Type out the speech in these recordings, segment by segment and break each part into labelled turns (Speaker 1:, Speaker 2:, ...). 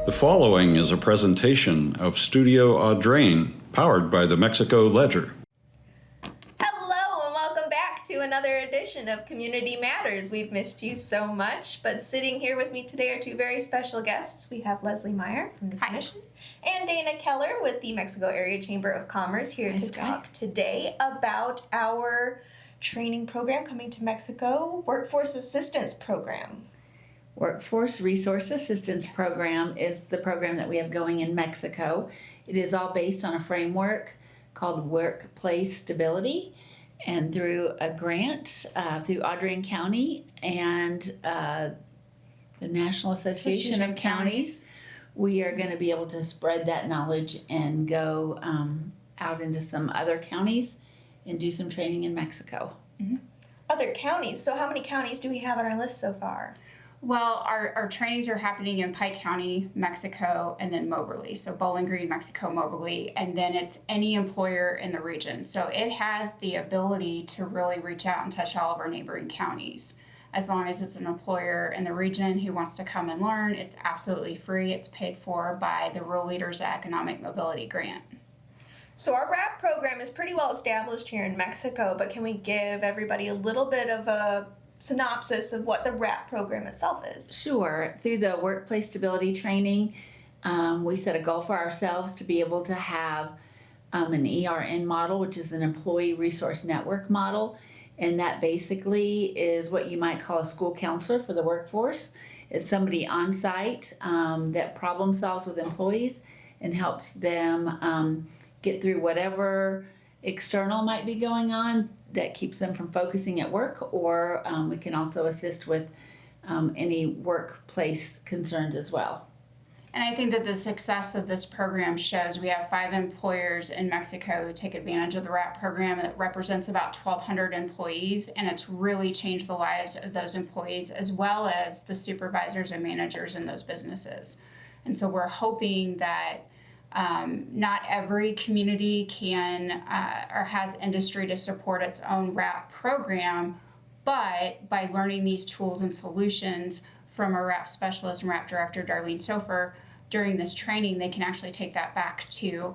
Speaker 1: The following is a presentation of Studio Audrain, powered by the Mexico Ledger.
Speaker 2: Hello and welcome back to another edition of Community Matters. We've missed you so much, but sitting here with me today are two very special guests. We have Leslie Meyer from the Commission and Dana Keller with the Mexico Area Chamber of Commerce here to talk today about our training program coming to Mexico, Workforce Assistance Program.
Speaker 3: Workforce Resource Assistance Program is the program that we have going in Mexico. It is all based on a framework called Workplace Stability, and through a grant through Audrain County and the National Association of Counties, we are going to be able to spread that knowledge and go out into some other counties and do some training in Mexico.
Speaker 2: Mm-hmm. Other counties. So how many counties do we have on our list so far?
Speaker 4: Well, our trainings are happening in Pike County, Mexico, and then Moberly. So Bowling Green, Mexico, Moberly, and then it's any employer in the region. So it has the ability to really reach out and touch all of our neighboring counties. As long as it's an employer in the region who wants to come and learn, it's absolutely free. It's paid for by the Rural Leaders Economic Mobility Grant.
Speaker 2: So our RAP program is pretty well established here in Mexico, but can we give everybody a little bit of a synopsis of what the RAP program itself is?
Speaker 3: Sure. Through the workplace stability training, we set a goal for ourselves to be able to have an ERN model, which is an employee resource network model. And that basically is what you might call a school counselor for the workforce. It's somebody on site that problem solves with employees and helps them get through whatever external might be going on that keeps them from focusing at work, or we can also assist with any workplace concerns as well.
Speaker 4: And I think that the success of this program shows we have 5 employers in Mexico who take advantage of the RAP program. It represents about 1,200 employees, and it's really changed the lives of those employees as well as the supervisors and managers in those businesses. And so we're hoping that not every community can or has industry to support its own RAP program, but by learning these tools and solutions from a RAP specialist and RAP director, Darlene Sofer, during this training, they can actually take that back to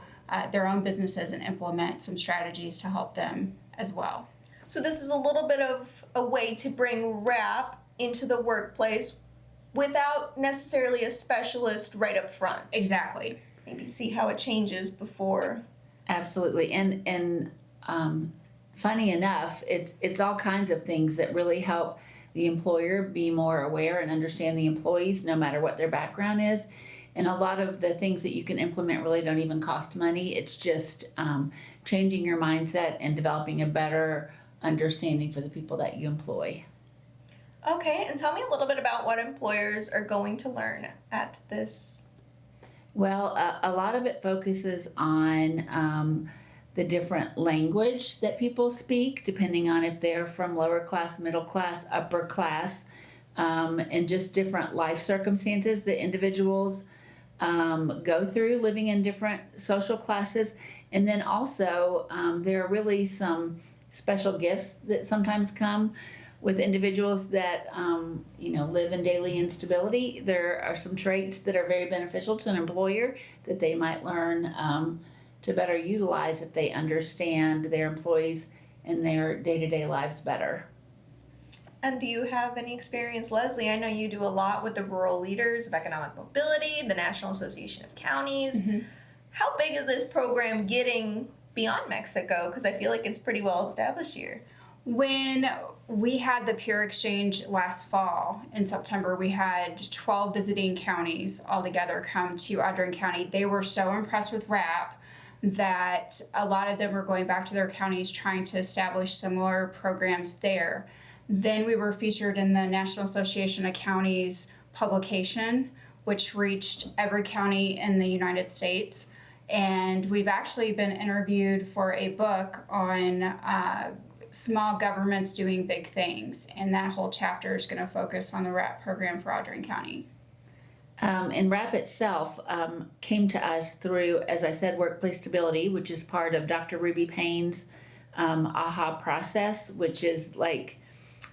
Speaker 4: their own businesses and implement some strategies to help them as well.
Speaker 2: So this is a little bit of a way to bring RAP into the workplace without necessarily a specialist right up front.
Speaker 4: Exactly.
Speaker 2: Maybe see how it changes before.
Speaker 3: Absolutely, and funny enough, it's all kinds of things that really help the employer be more aware and understand the employees, no matter what their background is. And a lot of the things that you can implement really don't even cost money. It's just changing your mindset and developing a better understanding for the people that you employ.
Speaker 2: Okay, and tell me a little bit about what employers are going to learn at this.
Speaker 3: Well, a lot of it focuses on the different language that people speak, depending on if they're from lower class, middle class, upper class, and just different life circumstances that individuals go through living in different social classes. And then also there are really some special gifts that sometimes come with individuals that live in daily instability. There are some traits that are very beneficial to an employer that they might learn to better utilize if they understand their employees and their day-to-day lives better.
Speaker 2: And do you have any experience, Leslie? I know you do a lot with the Rural Leaders of Economic Mobility, the National Association of Counties. Mm-hmm. How big is this program getting beyond Mexico? Because I feel like it's pretty well established here.
Speaker 4: When we had the peer exchange last fall in September, we had 12 visiting counties altogether come to Audrain County. They were so impressed with RAP that a lot of them were going back to their counties trying to establish similar programs there. Then we were featured in the National Association of Counties publication, which reached every county in the United States. And we've actually been interviewed for a book on small governments doing big things, and that whole chapter is going to focus on the RAP program for Audrain County.
Speaker 3: And RAP itself came to us through, as I said, workplace stability, which is part of Dr. Ruby Payne's AHA process, which is like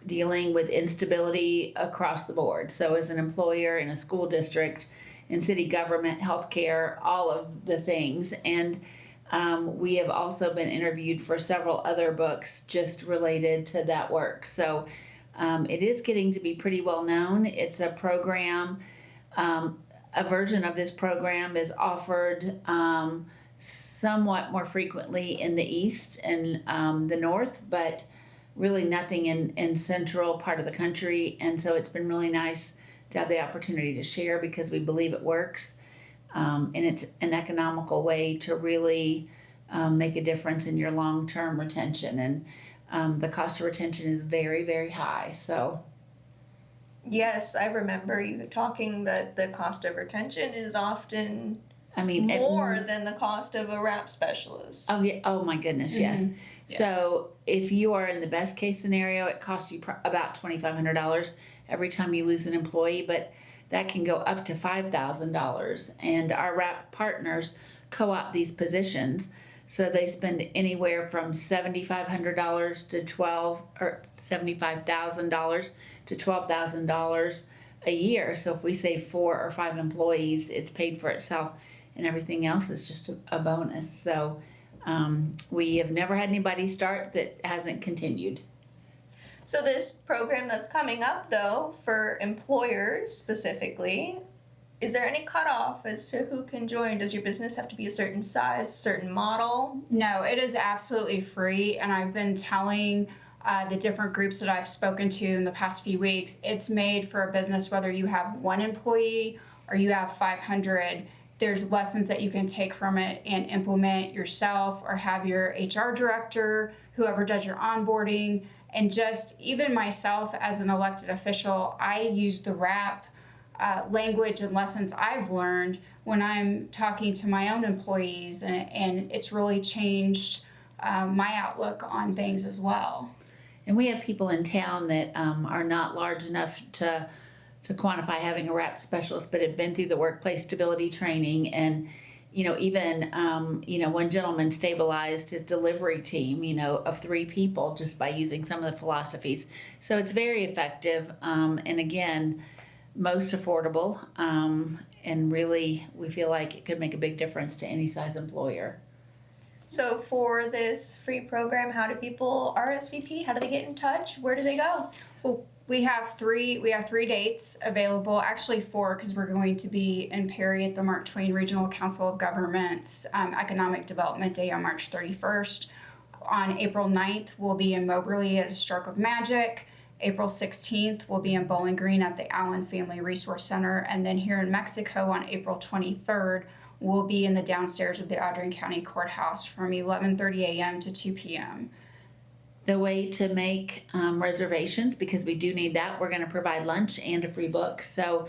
Speaker 3: dealing with instability across the board. So as an employer in a school district, in city government, healthcare, all of the things. And we have also been interviewed for several other books just related to that work. So it is getting to be pretty well known. It's a program, a version of this program is offered somewhat more frequently in the east and the north, but really nothing in central part of the country. And so it's been really nice to have the opportunity to share because we believe it works. And it's an economical way to really make a difference in your long-term retention. And the cost of retention is very, very high. So
Speaker 2: Yes, I remember you talking that the cost of retention is often
Speaker 3: it-
Speaker 2: more than the cost of a RAP specialist.
Speaker 3: Oh yeah! Oh my goodness, yes.
Speaker 2: Yeah.
Speaker 3: So if you are in the best case scenario, it costs you about $2,500 every time you lose an employee, but that can go up to $5,000. And our RAP partners co-op these positions, so they spend anywhere from $7,500 to $75,000 to $12,000 a year. So if we say 4 or 5 employees, it's paid for itself, and everything else is just a bonus. So we have never had anybody start that hasn't continued.
Speaker 2: So this program that's coming up, though, for employers specifically, is there any cutoff as to who can join? Does your business have to be a certain size, certain model?
Speaker 4: No, it is absolutely free, and I've been telling the different groups that I've spoken to in the past few weeks, it's made for a business whether you have 1 employee or you have 500. There's lessons that you can take from it and implement yourself, or have your HR director, whoever does your onboarding. And just even myself as an elected official, I use the RAP language and lessons I've learned when I'm talking to my own employees, and it's really changed my outlook on things as well.
Speaker 3: And we have people in town that are not large enough to quantify having a RAP specialist, but have been through the workplace stability training. And, even, one gentleman stabilized his delivery team, of 3 people just by using some of the philosophies. So it's very effective. And again, most affordable. And really, we feel like it could make a big difference to any size employer.
Speaker 2: So for this free program, how do people RSVP? How do they get in touch? Where do they go?
Speaker 4: Well, we have 3 dates available, actually 4, because we're going to be in Perry at the Mark Twain Regional Council of Governments Economic Development Day on March 31st. On April 9th, we'll be in Moberly at A Stroke of Magic. April 16th, we'll be in Bowling Green at the Allen Family Resource Center. And then here in Mexico on April 23rd, we'll be in the downstairs of the Audrain County Courthouse from 11:30 a.m. to 2 p.m.
Speaker 3: The way to make reservations, because we do need that, we're going to provide lunch and a free book. So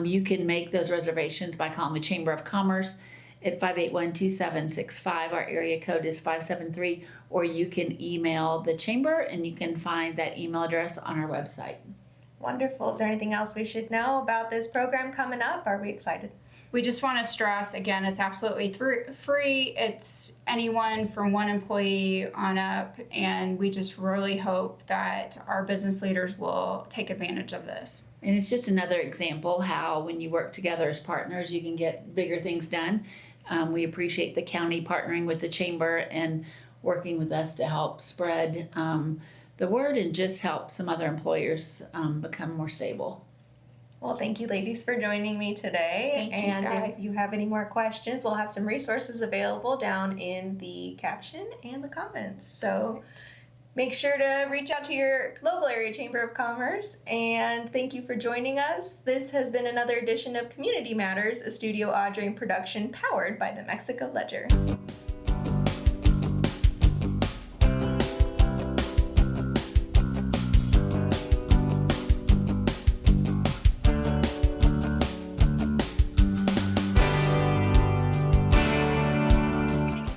Speaker 3: you can make those reservations by calling the Chamber of Commerce at 581-2765. Our area code is 573. Or you can email the chamber, and you can find that email address on our website.
Speaker 2: Wonderful. Is there anything else we should know about this program coming up? Are we excited?
Speaker 4: We just want to stress, again, it's absolutely free. It's anyone from 1 employee on up, and we just really hope that our business leaders will take advantage of this.
Speaker 3: And it's just another example how when you work together as partners, you can get bigger things done. We appreciate the county partnering with the chamber and working with us to help spread the word and just help some other employers become more stable.
Speaker 2: Well, thank you, ladies, for joining me today.
Speaker 4: Thank you,
Speaker 2: and
Speaker 4: Sky.
Speaker 2: if you have any more questions, we'll have some resources available down in the caption and the comments. So make sure to reach out to your local area Chamber of Commerce. And thank you for joining us. This has been another edition of Community Matters, a Studio Audrain production powered by the Mexico Ledger.